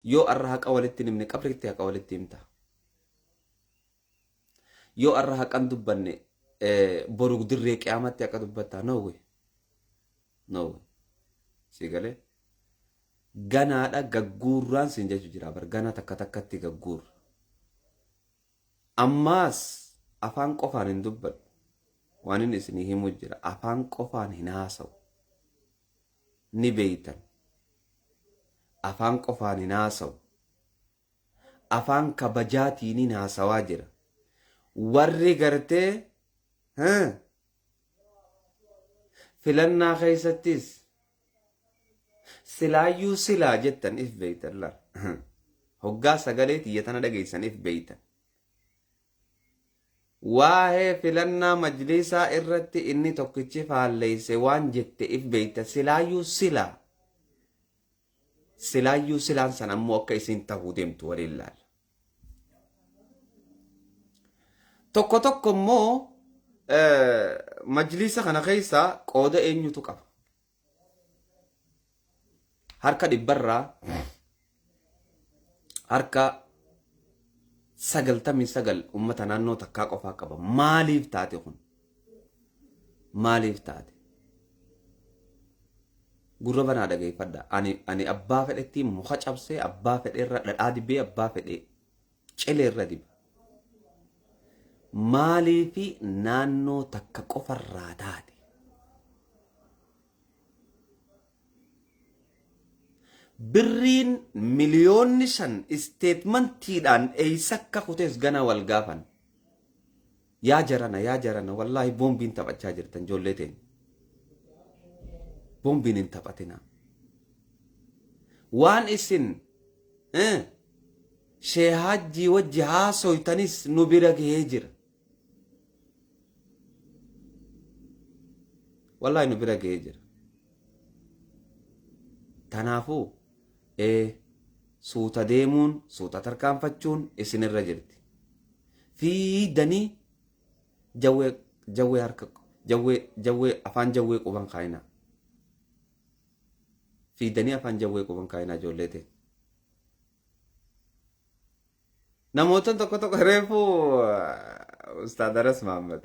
Yoo arra haqa walitti himne qabritti haqa walitti himta. Yoo arra haqan dubbanne boru dirree qiyaamatti haqa dubbatta. No way. No way. Si galee ganaadha gagguurraan sin jechu jira bar gana takka takkatti gagguurra. Ammaas afaan qofaan hin dubbadhu. Waan inni isinii himu jira afaan qofaan hin haasa'u. Ni beeytan. Afaan qofaan hin haasa'u. Afaan kabajaatiin hin haasawaa jira. Warri gartee filannaa keessattis silaayyuu silaa jettan if beeytan la. Hoggaa sagalee tiyyatana dhageessan if beeytan. Waa'ee filannaa majlisaa irratti inni tokkichi faalleeyse waan jette if beeyta silaayyuu silaa. Silaayyuu silaan san ammoo akka isin tahuu deemtu waliin laala. Tokko tokko immoo majlisa kana keessaa qooda eenyutu qaba. Harka dhibbarraa harka 99 ummata naannoo takkaa qofaa qaba. Maaliif taate kun? Maaliif taate? Gurra banaa dhageeffadha. Ani abbaa fedhetti muka cabsee abbaa fedheerra dhadhaa dibee abbaa fedhee cileerra diba. Maaliifi naannoo takka qofarraa taate? Birriin miliyoonni 5 isteetmantiidhaan eeysakka kutees gana wal gaafan. Yaa jarana wallaahi boombiin taphachaa jirtan ijoollee teenya. Boombiin hin taphatina. Waan isin sheehajjii wajji haasoytanis nu bira gahee jira. Wallaahi nu bira gahee jira. Tanaafuu suuta deemuun suuta tarkaanfachuun isinirra jirti. Fiidanii jawwee harka jawwee afaan jawwee quban kaayinaa. Fiidanii afaan jawwee quban kaayinaa ijoollee ta'e. Namoota tokko reefu Ustaad Aras Mahammad.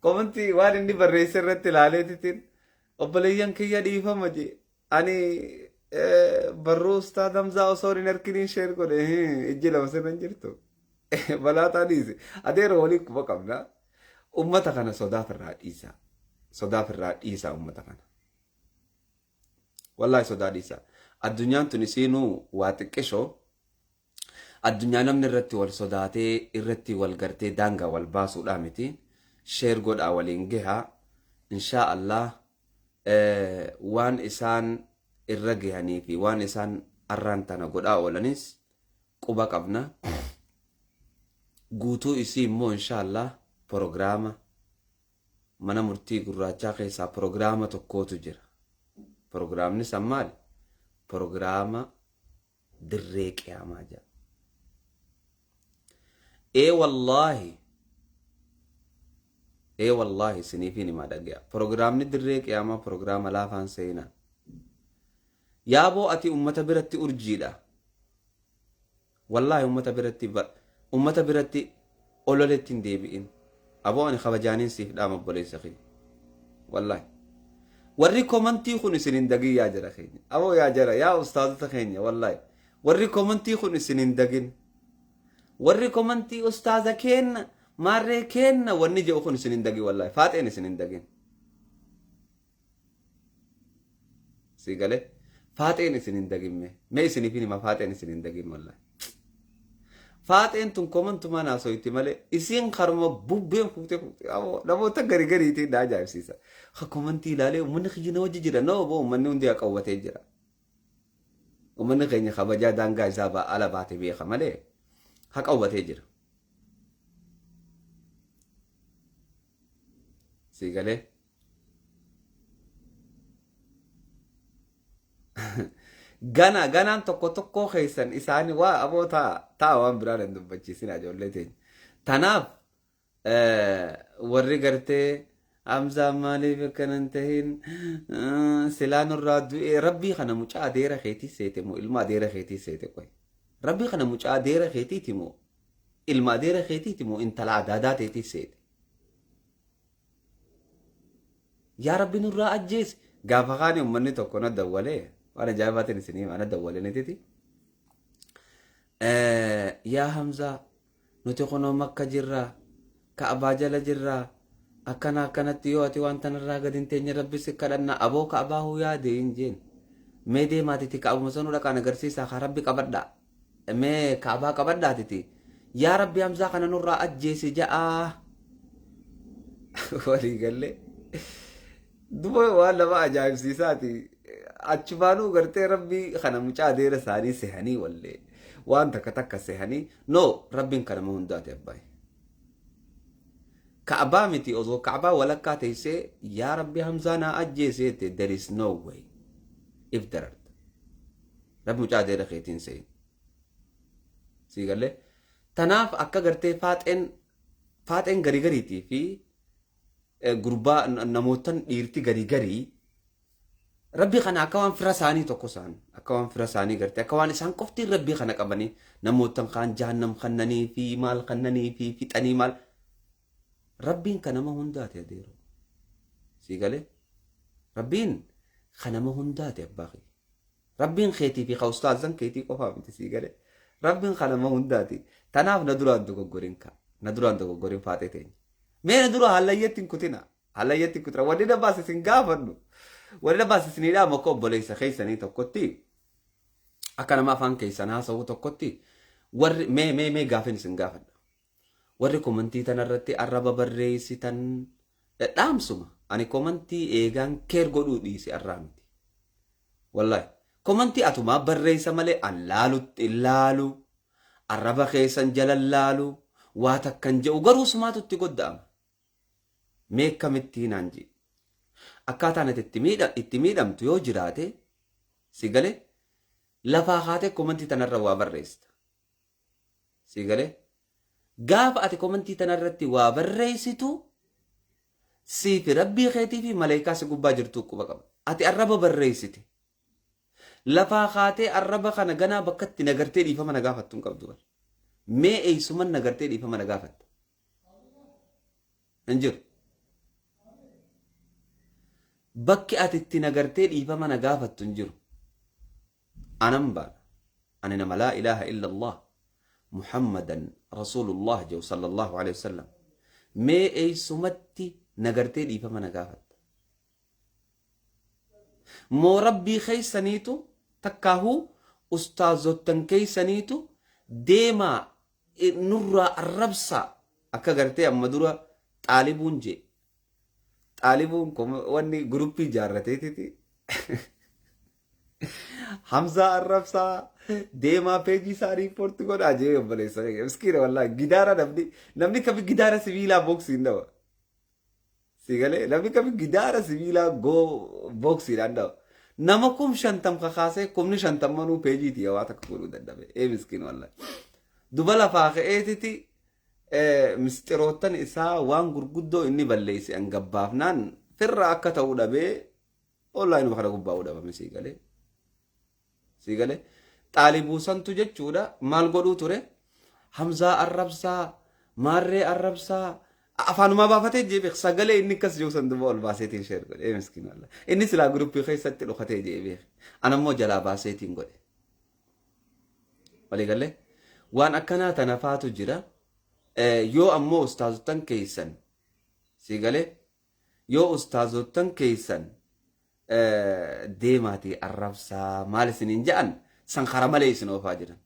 Komantii waan inni barreesse irratti ilaaleetitiin obboleeyyan kiyya dhiifama jee. Ani barruu Ustaad Hamzaa osoo hin harkiniin sheer godhe ijji lama sirran jirtu. Balaataa dhiise. Adeera walii quba qabna. Ummata kana sodaaf irraa dhiisa. Sodaaf irraa dhiisa ummata kana. Wallahi sodaa dhiisa. Addunyaan tun isiinuu waa xiqqishoo. Addunyaa namni irratti wal sodaatee irratti wal gartee daangaa wal baasuudhaa miti. Sheer godhaa waliin gahaa. Inshaa Allah waan isaan irra gahanii fi waan isaan arraan tana godhaa oolanis quba qabna. Guutuu isii immoo inshaa Allah prograama mana murtii gurraachaa keessaa prograama tokkootu jira. Programni san maali? Programa dirree qiyaamaa jedha. Wallahi siniifin himaa dhagaya. Programni dirree qiyaamaa programa laafaan seenaa. Yaaboo ati ummata biratti urjiidha. Wallahi ummata biratti ololetti hin deebi'in. Aboo ani kabajaaniin siif dhaama obboleessa kee. Wallahi. Warri komantii kun isin hin dagin yaa jara keenya. Aboo yaa jara yaa ustaadota keenya wallahi. Warri komantii kun isin hin dagin. Warri komantii ustaaza kenna maarree kenna wanni jedhu kun isin hin dagin wallahi. Faaxeen isin hin dagin. Si galee faaxeen isin hin dagin mee isiniifin hima faaxeen isin hin dagin wallahi. Faaxeen tun komantumaa naasoyti malee isin karma bubbeen fuutee namoota gariitiin na ajaa'ibsiisa. Ha komantii ilaalee uummanni kijina wajji jira noo boo uummanni hundi haa qawwatee jira. Uummanni keenya kabajaa daangaa isaa ala baate beeka malee haa qawwatee jira. Si galee ganaan tokko keessan isaanii waa aboo taa waan biraan hin dubbachiisin ijoollee teenya. Tanaaf warri gartee أمزا مالي فكان انتهين سلان الرادو ربي خنا مجا ديرا خيتي سيتي مو إلما ديرا خيتي سيتي كوي ربي خنا مجا ديرا خيتي تيمو إلما ديرا خيتي تيمو انت العدادات تيتي سيتي يا ربي نرى أجيس قافقاني أمني توقنا دولي وأنا جايباتي نسيني أنا دولي نتيتي يا همزة نتقنو مكة جرا كأباجل جرا أكنا تيواتي وانتن الراقد انتين ربي سكرنا أبوك أباه يا دين ميدي ما تتي كأبو مسنو لك أنا قرسي ساخ ربي كبردا مي كأبا كبردا تتي يا ربي همزة خنا نرى أجيسي جاء ولي قال لي دوبا والا ما أجايب سيساتي أتشبانو قرتي ربي خنا مچا دير ساني سهني ولا وانت كتك سهني نو ربي كان مهندات يا باي كعبا متي أزو كعبا ولا كاتيسي يا ربي همزانا أجيسي there is no way if there ربي مچا دير خيتين سي قال لي تناف أكا قرتي فاتن غري تي في غربا نموتن إيرتي غري ربي خنا أكوان فرساني توكسان أكوان فرساني قرتي أكوان إسان كفتي ربي خنا كبني نموتن خان جهنم خنني في مال خنني في تاني مال ربين كان ما هندات يا ديرو سيقالي ربين خنا ما هندات يا باخي ربين خيتي في خوستاز زن كيتي قفا بنت سيقالي ربين خنا ما هنداتي تناف ندران دوغو غورينكا ندران دوغو غورين فاتتين مين ندرو هلايتين كتنا هلايتين كتنا ودينا باس سنغافنو ودينا باس سنيدا مكو بوليس خيساني توكوتي أكنا ما فان كيسانا سو توكوتي ور مي غافن سنغافن warri komantii tanarratti arraba barreessitan dhaamsuma ani komantii eegaan keer godhuu dhiisi arraa miti wallahi komantii atumaa barreessa malee allaalutti illaalu arraba keessan jala laalu waa takkan jedhu garuu sumaatutti godda'ama mee kamitti naan ji akkaataan itti miidhamtu yoo jiraate si galee lafaa haate komantii tanarra waa barreessita si galee gaafa ati komantii tanarratti waa barreessitu siifi rabbii keetii fi malaayikaa si gubbaa jirtu quba qaba ati arraba barreessite lafaa haatee arraba kana ganaa bakkatti nagartee dhiifama na gaafattu hin qabdu mee eeysuman nagartee dhiifama na gaafatta hin jiru bakki ati itti nagartee dhiifama na gaafattu hin jiru anan baana ani nama laa ilaaha illa allah محمدا رسول الله جو صلى الله عليه وسلم مي اي سمتي نغرتي دي فما نغافت مو ربي خيسانيتو تكاهو استاذو تنكي سانيتو ديما نورا الربسا اكا غرتي امدورا طالبون جي طالبون كم واني جروبي جارتي تي حمزة الربسا ديما بيجي ساري بورتغال اجي بلي سري مسكين والله جدارة نبني كبي جدارة سيفيلا بوكس يندو سيغلي نبني كبي جدارة سيفيلا جو بوكس يندو نمكم شنتم خاصة كم نشنتم منو بيجي تي واتك كورو دندبه اي مسكين والله دوبلا فاخ ايتي مستروتن اسا وان غرغدو اني بليسي انغبافنان فر اكتو دبه اونلاين بخرا غباو دبه مسيغلي سيغلي طالبو سنتو جچودا مال غدو توري حمزه الربسا ماري الربسا افانو ما بافتي جيبي سغلي اني كس جو سند بول باسيتين شير غدي اي مسكين الله اني سلا جروب خيسات لو خته جيبي انا مو جلا باسيتين غدي ولي قال لي وان اكنا تنفاتو جرا يو امو استاذ تنكيسن سيغلي يو استاذ تنكيسن ديماتي الربسا مال سنين جان سنخرا مالي سنو فاجرا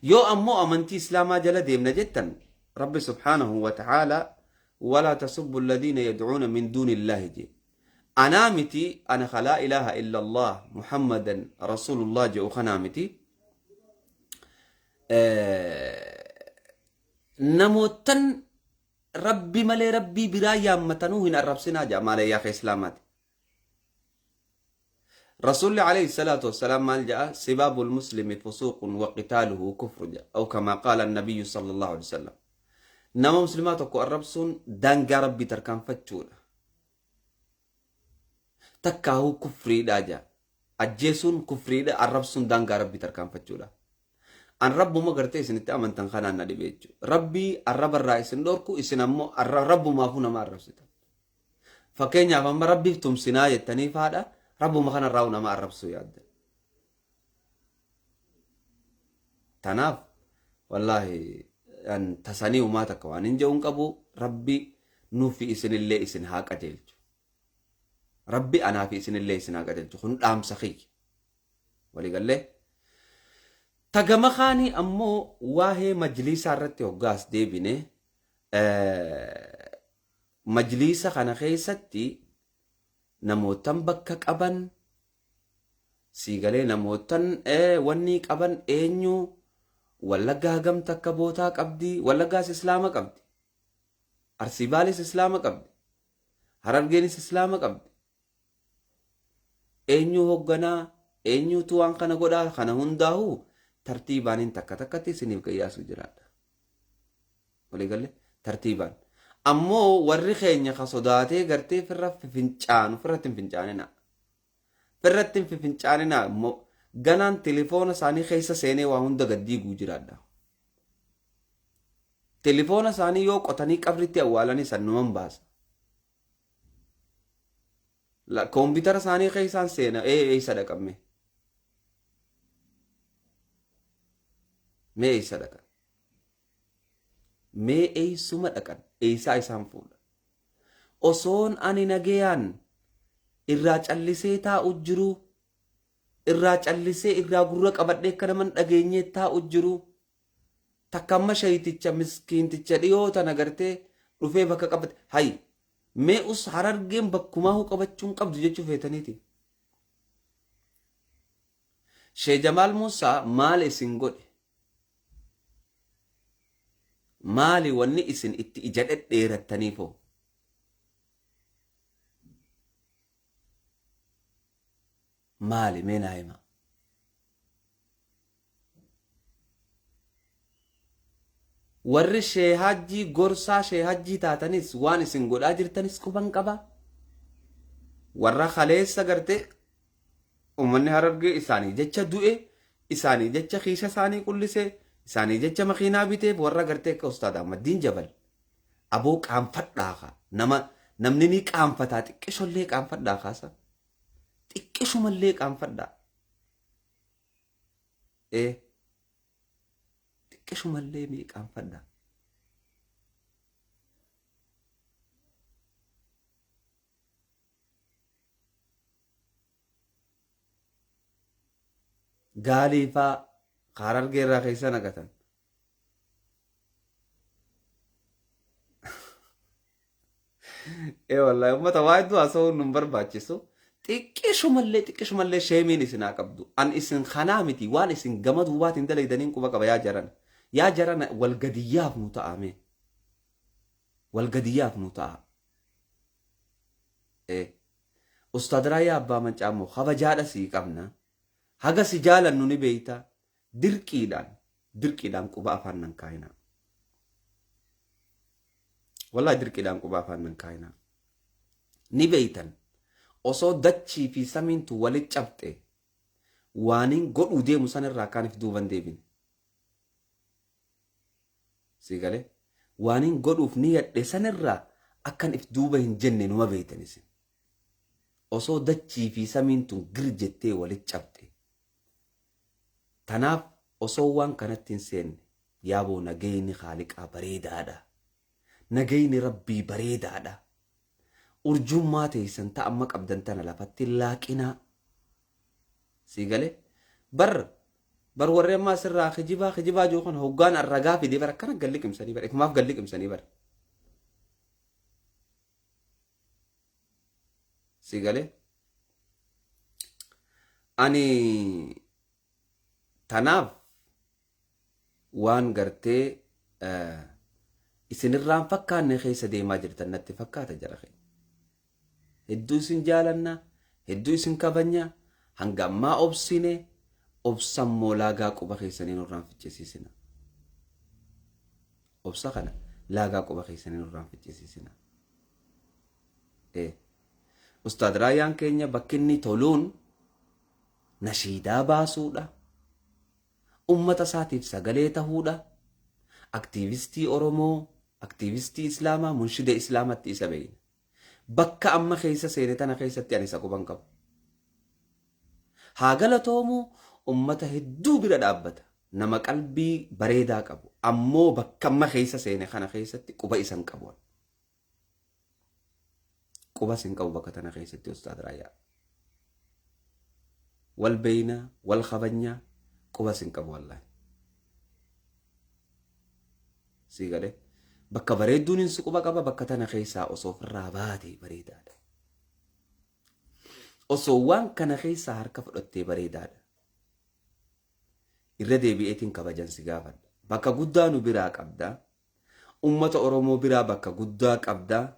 يو أمو أمنتي إسلاما جلا ديمنا جدا رب سبحانه وتعالى ولا تسبوا الذين يدعون من دون الله جي أنامتي أنا خلا إله إلا الله محمدا رسول الله جو خنامتي نموتن ربي مالي ربي برايا متنوهن الرب سنا جا مالي يا أخي إسلاماتي رسول عليه الصلاة والسلام مال جاء سباب المسلم فسوق وقتاله كفر جاء أو كما قال النبي صلى الله عليه وسلم nama muslimaa tokko arrabsuun daangaa rabbii tarkaanfachuudha. Takkaahuu kufriidhaa jaa. Ajjeesuun kufriidha, arrabsuun daangaa rabbii tarkaanfachuudha. An rabbuma gartee isinitti amantan kanaan na dhibe jechuudha. Rabbii arrabarraa isin dhorku, isin ammoo rabbumaafuu nama arrabsita. Fakkeenyaaf amma rabbiif tumsinaa jettanii faadha, rabbuma kanarraa nama arrabsuu yaadda. Tanaaf wallaahi tasanii uumaa takka waan hin je'uun qabu, rabbi nuufi isinillee isin haa qajeelchu. Rabbi anaafi isinillee isin haa qajeelchu. Kun dhaamsa kiyya. Waliigallee. Tagama kaanii ammoo waa'ee majliisaa irratti hoggaas deebine majliisa kana keessatti namootan bakka qaban siigalee namootan wanni qaban eenyu Wallaggaa hagamta akka bootaa qabdi, Wallaggaas islaama qabdi, Arsibaalis islaama qabdi, Harargeenis islaama qabdi. Eenyu hoogganaa, eenyutu waan kana godhaa, kana hundaa'u tartiibaan takka takkatti isiniif qiyyaasuu jiraadha. Waliigalee tartiibaan. Ammoo warri keenya ka sodaatee gartee firratti hin fincaanina. Firratti hin fincaanina ammoo ganaan telefoona isaanii keessa seenee waa hunda gaddiiguu jiraadha. Telefoona isaanii yoo qotanii qabritti awwaalanii sannuman baasa. Koompitara isaanii keessaan seena eeysa dhaqamme. Mee eeysa dhaqan. Mee eeysuma dhaqan. Eeysaa isaan fuudha. Osoon ani nagayaan irraa callisee taa'u jiru. Irraa callisee irraa gurra qabadhee akka naman dhageenyee taa'u jiru. Takka amma shayiticha miskiinticha dhiyootan agartee dhufee bakka qabate. Hayi mee us Harargeen bakkumaa qabachuun qabdu jechuu feetaniiti. Sheekh Jamaal Muusaa maal isin godhe? Maali wanni isin itti ija dhedheerattaniifoo? Maali mee naa hima? Warri sheehajjii gorsaa sheehajjii taatanis waan isin godhaa jirtanis quban qaba. Warra kaleessa gartee ummanni Harargee isaanii jecha du'e, isaanii jecha kiisha isaanii qullisee, isaanii jecha makiinaa biteef warra gartee akka Ustaad Ahmadiin Jabal aboo qaanfadhaa namni ni qaanfataa xiqqishollee qaanfadhaa kaasa. Xiqqishumallee qaanfadhaa. Xiqqishumallee mee qaanfadhaa. Gaaliifaa Harargee irraa keessa naqatan. Wallahi ummata waa hedduu haasa'uun nun barbaachisu. Xiqqishumallee sheemiin isin haa qabdu. An isin kanaa miti waan isin gama duubaatiin dalaydaniin quba qaba yaa jaran. Yaa jaran walgadiyyaaf nu ta'ame. Walgadiyyaaf nu ta'a. Ustaad Raayyaa Abbaa Mancaa immoo kabajaadha sii qabna. Haga si jaalannu ni beeyta. Dirqiidhaan quba afaan nan kaayinaa. Wallahi dirqiidhaan quba afaan nan kaayinaa. Ni beeytan. Osoo dachii fi samiintu walit cabxe waanin godhuu deemu sanirraa kaaniif duuban deebine. Siigalee waanin godhuuf ni yadhe sanirraa akkan if duuba hin jenne numa beeytan isin. Osoo dachii fi samiintu gir jettee walit cabxe. Tanaaf osoo waan kanatti hin seenne yaaboo nagayni Haaliqaa bareedaadha. Nagayni Rabbii bareedaadha. Urjummaa teessan ta'a amma qabdan tana lafatti laaqinaa. Siigalee bar warri ammaa sirraa kijibaa jiru kana hoggaan arragaa fidee bara akkana galli qimsanii bara ifumaaf galli qimsanii bara. Siigalee ani tanaaf waan gartee isinirraan fakkaanne keessa deemaa jirtan natti fakkaata jara keenya. Hedduu isin jaalanna, hedduu isin kabanya, hanga ammaa obsine, obsan moolaagaa quba keessanii nurraan fichisiisina. Obsa kana لاقا قبا خيساني نران في جيسيسنا إيه أستاذ رايان كينيا بكني تولون نشيدا باسودا أمة ساتيف سغلي تهودا أكتيفيستي أورومو أكتيفيستي إسلاما منشد إسلامة تيسابين بكا أما خيسا سينتنا خيسا تياني ساقو بانكب هاغلا تومو أمة هدو بلا دابتا نما قلبي بريدا قبو أمو بكا أما خيسا سيني خانا خيسا تي قبا إسان قبوان قبا سين قبو بكتنا خيسا تي أستاذ رايا والبينا والخبنيا قبا سين قبو والله سيغالي بكا بريدون إنسو قبا قبا بكتنا خيسا أصوف الراباتي بريدا أصوان كان خيسا هركا فرطي بريدا إردي بيئتين كبجان سيغافد بكا قدانو براك أبدا أمة أورومو برا بكا قداك أبدا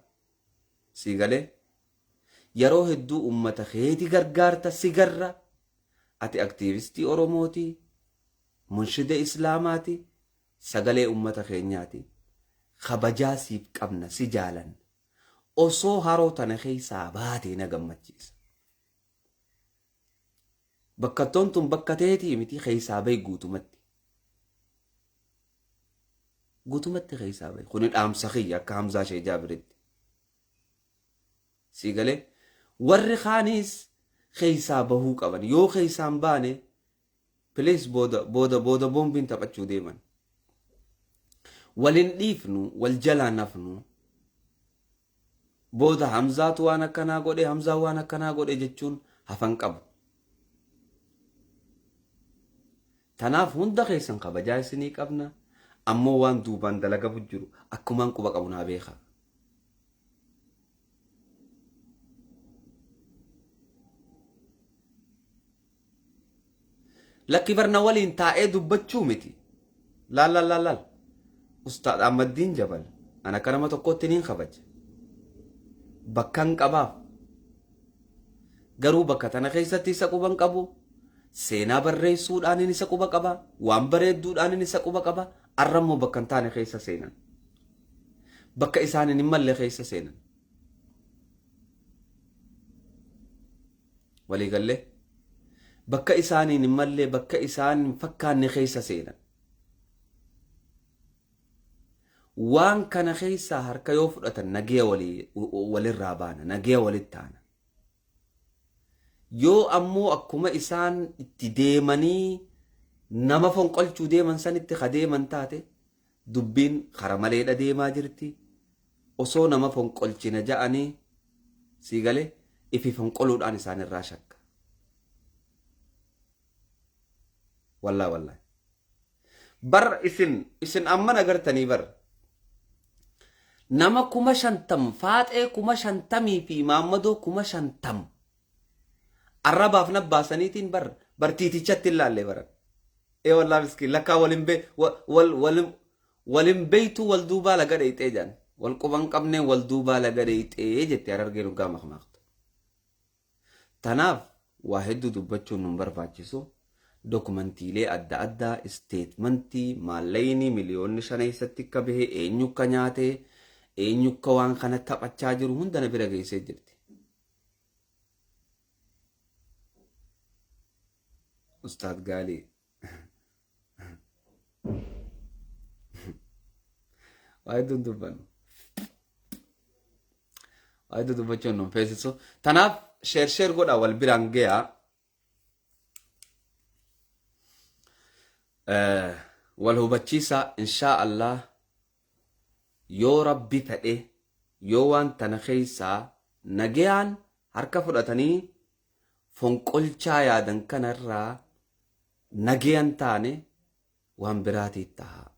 سيغالي يرو هدو أمة خيتي غرغارتا سيغرة أتي أكتيفيستي أوروموتي منشد إسلاماتي سغالي أمة خينياتي خبجاسيب قبنا سجالا أصو هارو تنخي ساباتي نغمتشيس بكتون تم بكتيتي متي خي سابي قوتمتي خي سابي خون الأم سخي أكا همزة شي جابرد سيغالي ور خانيس خي سابهو قبن يو خي سامباني بليس بودا بومبين تبچو ديمن ولن ديفنو والجلا نفنو بودا همزات وانا كنا قولي همزة وانا كنا قولي جتشون هفن قبو تناف هندا خيسن قبجاي سني قبنا أمو وان دوبان دلقا بجرو أكمان قبا قبنا بيخا لكي برنا ولين تاعيدو بچو متي لا أستاذ أحمد الدين جبل أنا كان ما تقوتنين خبج بكان قباف قرو بكتنا خيستي سقوبان قبو سينا بري سود آني نسقوبا قبا وان بري دود آني نسقوبا قبا أرمو بكان تاني خيسا سينا بكا إساني نمال خيسا سينا ولي قال له بكا إساني نمال بكا إساني فكان خيسا سينا وان كان خيسا هركا يوفرة نجيا ولي الرابانا نجيا ولي التانا يو أمو أكما إسان اتديماني نما فنقلچو ديمان سان اتخديمان تاتي دبين خرمالي دا ديما جرتي أصو نما فنقلچي نجااني سيغالي إفي فنقلو داني سان الراشك والله بر إسن أما نغرتني بر نما كما شنتم فاتئ كما شنتمي في محمدو كما شنتم الربا في نباسانيتين برتيتي تشت اللي بر ايه والله مسكين لكا ولم بيتو والدوبا لقريت ايجان والقبان قبني والدوبا لقريت ايجت يا رجل قام خماخت تناف واحد دبچو نمبر فاچسو دوكمنتي لي أدى استيتمنتي ماليني مليون نشاني ستك به اينيو كنياتي اينيو كوان خانت تبچا جرو هندنا برغي سجرتي أستاذ قالي وايدو دبچو نم فيسسو تناف شير قد أول برانجيا والهبتشيسا إن شاء الله يو ربي فئه يوان تنخيسا نجيان هركا فرطاني فنقلچا يادن كنرا نجيان تاني وان براتي تها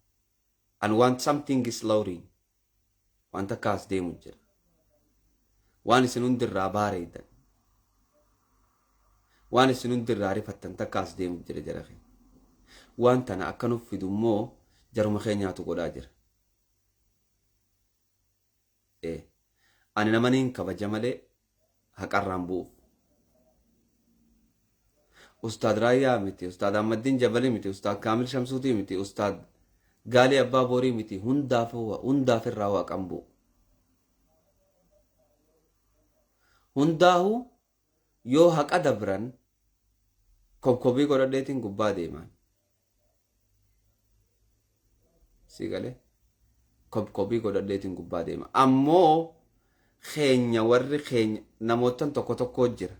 and want something is lowering وانت كاس دي مجر وان سنون در راباري دن وان سنون در راري فتن تكاس دي مجر جرخي وان تنا أكنو في دمو جرم خينياتو قداجر إيه أنا نمانين كبا جمالي هكاران بوف أستاذ رايا متي أستاذ أحمد الدين جبلي متي أستاذ كامل شمسوتي متي أستاذ قالي أبا بوري متي هندا في الروا كمبو هنداهو يو حق أدبرن كوبي قرر ديتين قبا ديمان سيقالي كوبي قرر ديتين قبا ديمان أمو خينيا وري خينيا نموتن توكو جرا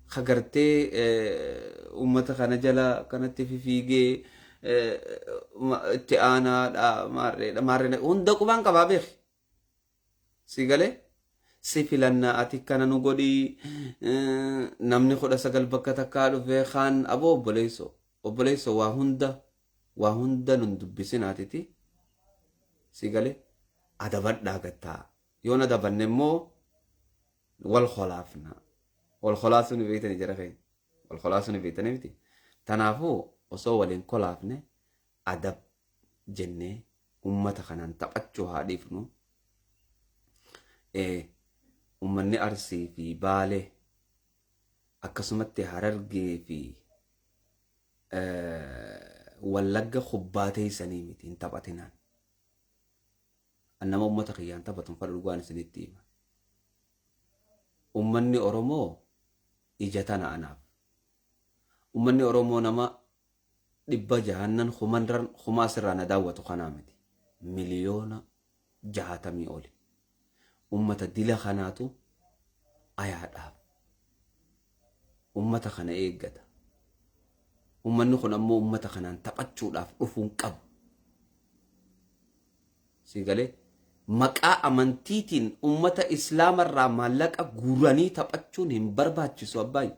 خغرتي أمتا خانا جلا كانت في فيجي تيانا ماري هندا قبان كبابيخ سيقالي سيفلنا أتكنا نقولي نمني خدا سجل بكتا كارو في خان أبو أبوليسو وهندا نندبسين أتتي سيقالي أدبر داغتا يونا دبر نمو والخلاف نبيتني جرخين والخلاص نبيتني بيتي تنافو وصو ولين خلافني أدب جنة أمتا خنان تبتشو هاديفنو ummanni arsii fi baale akkasumatti harargee fi wallagga khubbaatee isanii miti hin taphatinaan annama ummata kiyyaan taphatun fadha dhugaan isinitti hima ummanni oromoo ija tana anaaf ummanni oromoo nama 600 kumaa sirraa na daawwatu kanaa miti miliyoona 60 oli ummata dila kanaatu ayaadhaaf ummata kana eeggata ummanni kun ammoo ummata kanaan taphachuudhaaf dhufuun qabu sigalee maqaa amantiitiin ummata islaamarraa maallaqa guuranii taphachuun hin barbaachisu abbaay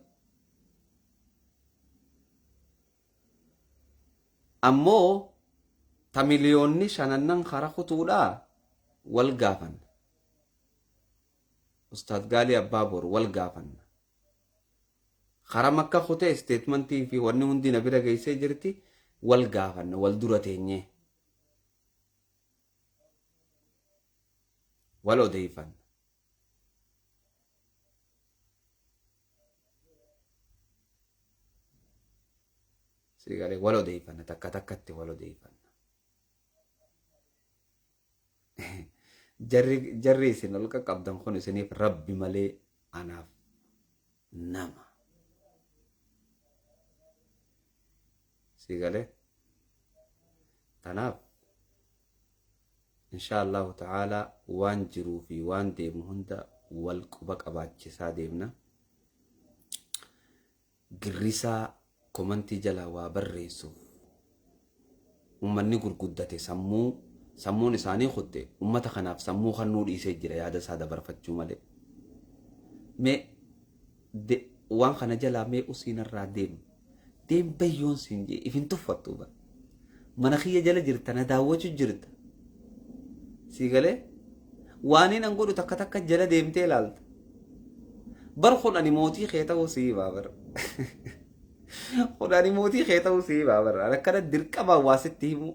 ammoo ta miliyoonni 5 kara kutuudhaa wal gaafan Ustaad Gaalii Abbaaboor wal gaafanna. Karaa akka kutee statementii fi wanni hundi na bira geessee jirti wal gaafanna wal dura teenyee. Wal odeeffanna. Sigalee wal odeeffanna takka takkatti wal odeeffanna. jarri isin ol qaqqabdan kun isiniif rabbi malee anaaf nama sigalee tanaaf insha allahu ta'ala waan jiruu fi waan deemu hunda wal quba qabaachisaa deemna girrisaa komantii jalaa waa barreessuuf ummanni gurguddate sammuun isaanii kutte ummata kanaaf sammuu kannuu dhiisee jira yaada isaa dabarfachuu malee mee waan kana jalaa mee usiinarraa deem bayyoon siin jee ifin tuffattu ba mana kiyya jala jirta na daawwachuu jirta sigalee waaniin an godhu takka takka jala deemtee ilaalta bar kun ani mootii kee ta'uu sii baabar kun ani mootii kee ta'uu sii baabar akkana dirqama waasitti himu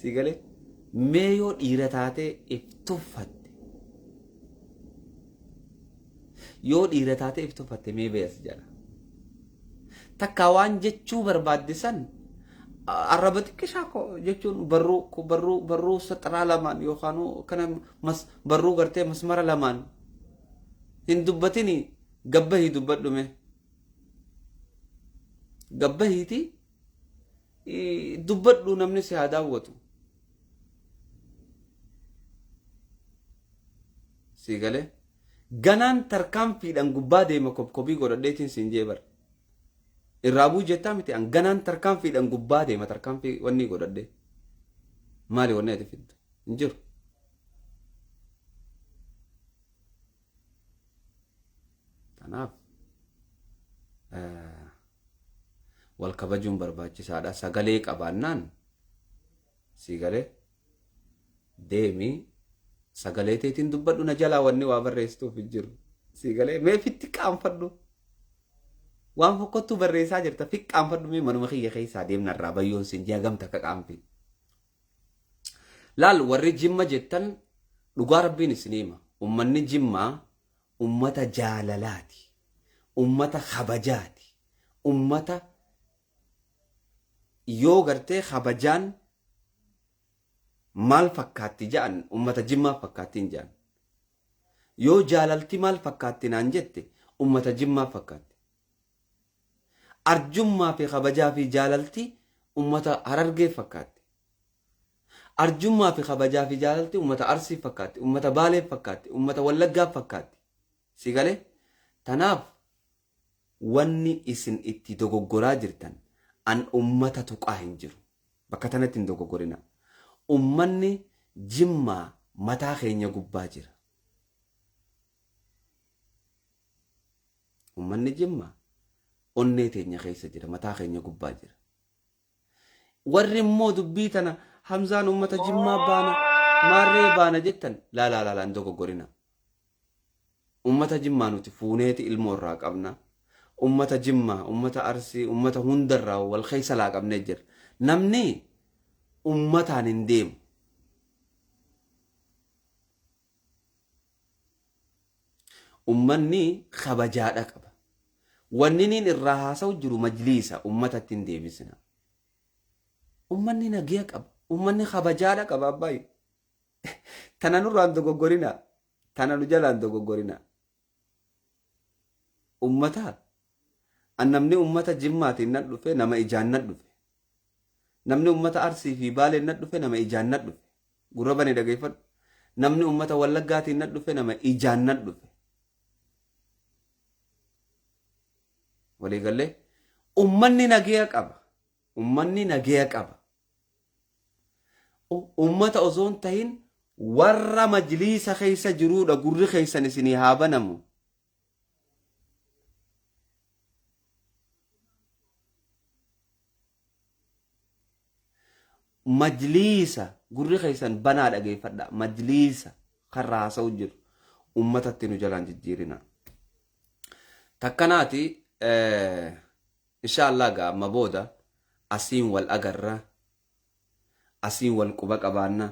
sigalee mee yoo dhiira taatee iftuffatte yoo dhiira taatee iftuffatte mee bees jala takka waan jechuu barbaaddisan arraba xiqqishaa jechuun barruu saxaraa lamaan yookaan kana barruu gartee masmara lamaan hin dubbatini gabbahii dubbadhume gabbahiiti dubbadhu namni si haa daawwatu sigalee ganaan tarkaanfiidhaan gubbaa deema kopkobii godhadheetiin siin jeebar irraabuu jettaa miti an ganaan tarkaanfiidhaan gubbaa deema tarkaanfii wanni godhadhee maali wanni ati fiddu hin jiru tanaaf wal kabajuun barbaachisaadha sagalee qabaannaan sigalee deemii sagalee teetiin dubbadhu na jalaa wanni waa barreessituuf hin jiru sigalee mee fitti qaanfadhu waan fokkottu barreessaa jirta fi qaanfadhu mee manuma kiyya keessaa deemnarraa bayyoon siin jee gamta ka qaanfi laal warri jimma jettan dhugaa rabbiin isiniima ummanni jimmaa ummata jaalalaati ummata kabajaati ummata yoo gartee kabajaan maal fakkaatti ja'an ummata jimmaa fakkaattiin ja'an. Yoo jaalalti maal fakkaatti naan jette ummata jimmaa fakkaatti. Arjummaa fi kabajaa fi jaalalti ummata harargee fakkaatti. Arjummaa fi kabajaa fi jaalalti ummata arsii fakkaatti, ummata baalee fakkaatti, ummata wallaggaa fakkaatti. Si galee? Tanaaf wanni isin itti dogoggoraa jirtan an ummata tuqaa hin jiru. Bakka tanatti hin dogoggorina. Ummanni jimmaa mataa keenya gubbaa jira. Ummanni jimmaa onnee teenya keessa jira, mataa keenya gubbaa jira. Warri immoo dubbii tana Hamzaan ummata jimmaa baana maarree baana jettan laa hin dogoggorina. Ummata jimmaa nuti fuuneeti ilmoo irraa qabna. Ummata jimmaa, ummata arsii, ummata hundarraa wal keessa laa qabnee jira. Namni ummataan hin deemu. Ummanni kabajaadha qaba. Wanni niin irraa haasa'u jiru majliisa ummatatti hin deebisina. Ummanni nagaya qaba. Ummanni kabajaadha qaba abbaayi. Tana nurraan dogoggorina. Tana nu jalaan dogoggorina. Ummata namni ummata jimmaatiin nan dhufe nama ijaan nan dhufe. Namni ummata arsii fi baaleen nan dhufe nama ijaan nan dhufe. Gurra bane dhageeffadhu. Namni ummata wallaggaatiin nan dhufe nama ijaan nan dhufe. Walii galee ummanni nagaya qaba. Ummanni nagaya qaba. Ummata osoo hin tahin warra majliisa keessa jiruudha gurri keessan isinii haa banamu. Majliisa gurri keessan banaa dhageeffadha. Majliisa karraa haasa'u jiru ummatatti nu jalaan jijjiirina. Takkanaati inshallah gaa amma booda asiin wal agarra. Asiin wal quba qabaanna.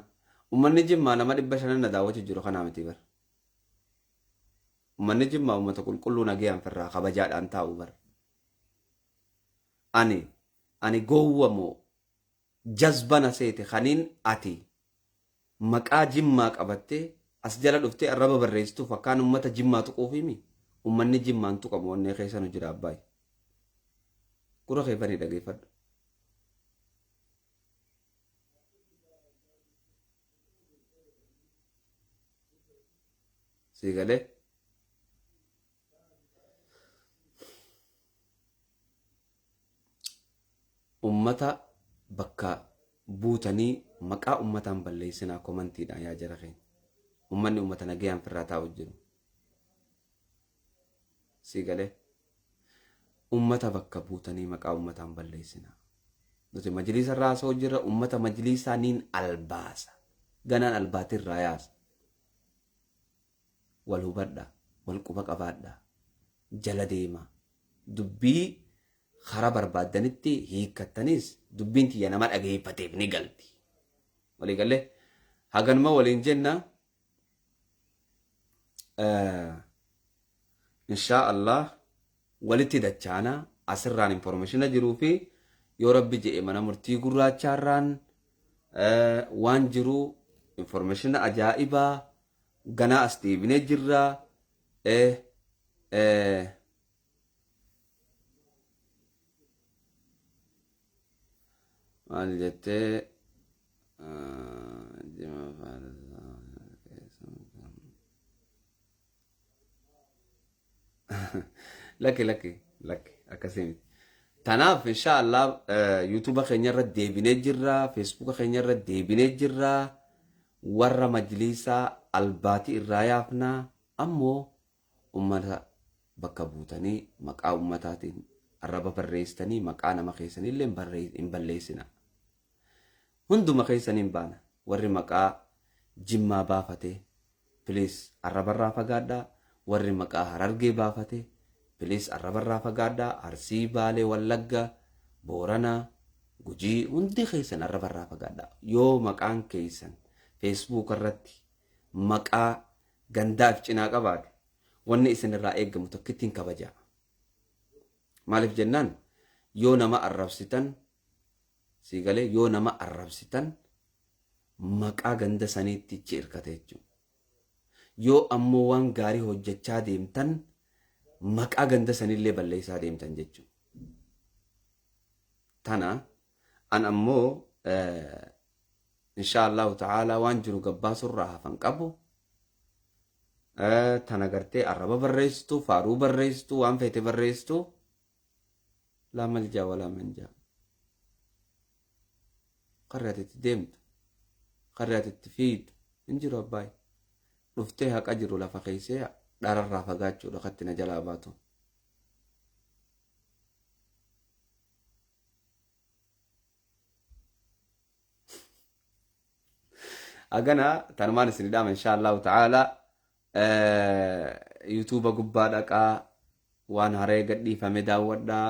Ummanni jimmaa nama 500 na daawwatu jiru kanaa miti bar. Ummanni jimmaa ummata qulqulluu nagayaan firraa kabajaadhaan taa'u bar. Ani gowwamoo jazbana seete kaniin ati maqaa jimmaa qabattee as jala dhuftee arraba barreessitu fakkaan ummata jimmaa tuquufimi. Ummanni jimmaan tuqamu onnee keessa nu jira abbaayi. Gurra keeffanii dhageeffadhu. Si galee? Ummata bakka buutanii maqaa ummataan balleessinaa komantiidhaan yaa jara keenya. Ummanni ummata nagayaan firraa taa'u jiru. Si galee? Ummata bakka buutanii maqaa ummataan balleessinaa. Nuti majliisa irraa haasa'u jirra ummata majliisaa niin albaasa. Ganaan albaatirraa yaasa. Wal hubadha, wal quba qabaadha, jala deema. Dubbii karaa barbaaddanitti hiikkattanis dubbiin tiyya nama dhageeffateef ni galti. Walii galee haganuma waliin jenna. Insha Allah walitti dachaana asirraan informationa jiruu fi yoo rabbi jedhe mana murtii gurraachaarraan waan jiru informationa ajaa'ibaa ganaa as deebinee jirra. Maal jettee lakki akkasii. Tanaaf insha Allah YouTube keenya irra deebinee jirra, Facebook keenya irra deebinee jirra. Warra majlisaa albaatii irraa yaafnaa ammoo ummata bakka buutanii maqaa ummataatiin arraba barreessitanii maqaa nama keessanillee hin balleessina. Hunduma keessaniin baana. Warri maqaa jimmaa baafate please arrabarraa fagaadhaa. Warri maqaa harargee baafate please arrabarraa fagaadhaa. Arsii, Baalee, Wallagga, Booranaa, Gujii hundi keessan arrabarraa fagaadhaa. Yoo maqaan keessan Facebook irratti maqaa gandaaf cinaa qabaate wanni isin irraa eegamu tokkittiin kabajaa. Maaliif jennaan yoo nama arrabsitan si galee yoo nama arrabsitan maqaa ganda saniitti ichi hirkate jechuudha. Yoo ammoo waan gaarii hojjechaa deemtan maqaa ganda sanillee balleessaa deemtan jechuudha. Tana an ammoo inshallah ta'ala waan jiru gabbaasurraa hafan qabu. Tana gartee arraba barreessitu, faaruu barreessitu, waan feete barreessitu laa maljaa walaa manjaa. Qarri ati itti deemtu, qarri ati itti fiidu hin jiru abbaay. Dhuftee haqa jiru lafa keessee dhararraa fagaachuudha katti na jalaa baatu. Agana tanumaan isinidhaama inshaallahu ta'ala yuutuuba gubbaa dhaqaa waan haree gadhiifame daawwadhaa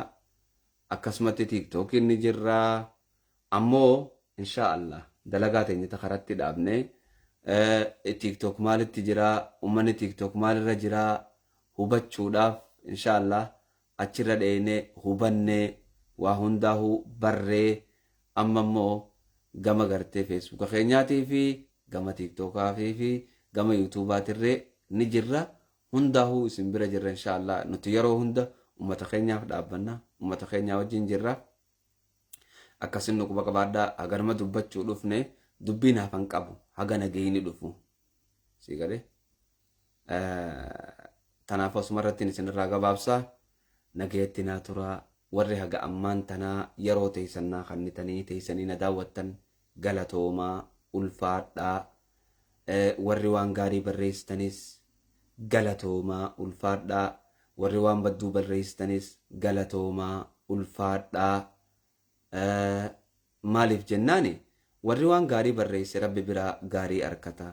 akkasumatti tiiktookiin ni jirraa ammoo inshaallah dalagaa teenya karatti dhaabne TikTok maalitti jira ummanni TikTok maalirra jira hubachuudhaaf inshaallah achirra dheeyne hubanne waa hundaahu barree amma immoo gama gartee Facebook keenyaatii fi gama TikTokaa fi gama YouTubaatirree ni jirra hundaahu isin bira jirra inshaallah nuti yeroo hunda ummata keenyaaf dhaabbanna ummata keenyaa wajjin jirra akkasin nu quba qabaadhaa agarma dubbachuu dhufne dubbiin hafan qabu haga nagayini dhufu si gale tanaaf asumarratti isinirraa gabaabsaa nagayetti naa turaa warri haga ammaan tanaa yeroo teessannaa kannitanii teessanii na daawwattan galatoomaa ulfaadhaa warri waan gaarii barreessitanis galatoomaa ulfaadhaa warri waan badduu barreessitanis galatoomaa ulfaadhaa maaliif jennaani warri waan gaarii barreesse rabbi biraa gaarii arkata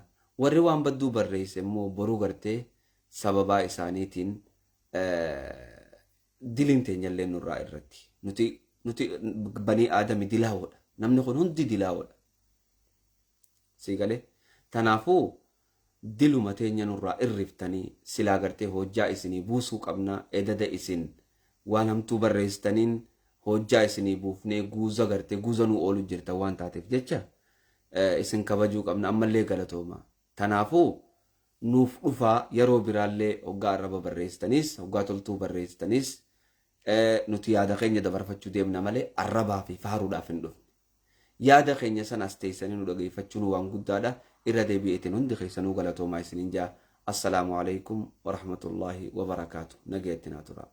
warri waan badduu barreesse immoo boruu gartee sababaa isaaniitiin dilin teenyallee nurraa irratti nuti banii aadami dilaawoodha namni kun hundi dilaawoodha si galee tanaafuu diluma teenya nurraa irriftanii silaa gartee hojjaa isinii buusuu qabna edada isin waan hamtuu barreessitaniin hojjaa isinii buufnee guuza gartee guuza nu oolu jirta waan taateef jecha isin kabajuu qabna ammallee galatooma tanaafuu nuuf dhufaa yeroo biraallee hoggaa arraba barreessitanis hoggaa toltuu barreessitanis nuti yaada keenya dabarfachuu deemna malee arrabaa fi faaruudhaaf hin dhufne yaada keenya sanas teessanii nu dhageeffachuun waan guddaadha irra deebi'eetiin hundi keessanuu galatoomaa isiniin jaa assalaamu alaykum wa rahmatullaahi wa barakaatu nagayetti naa turaa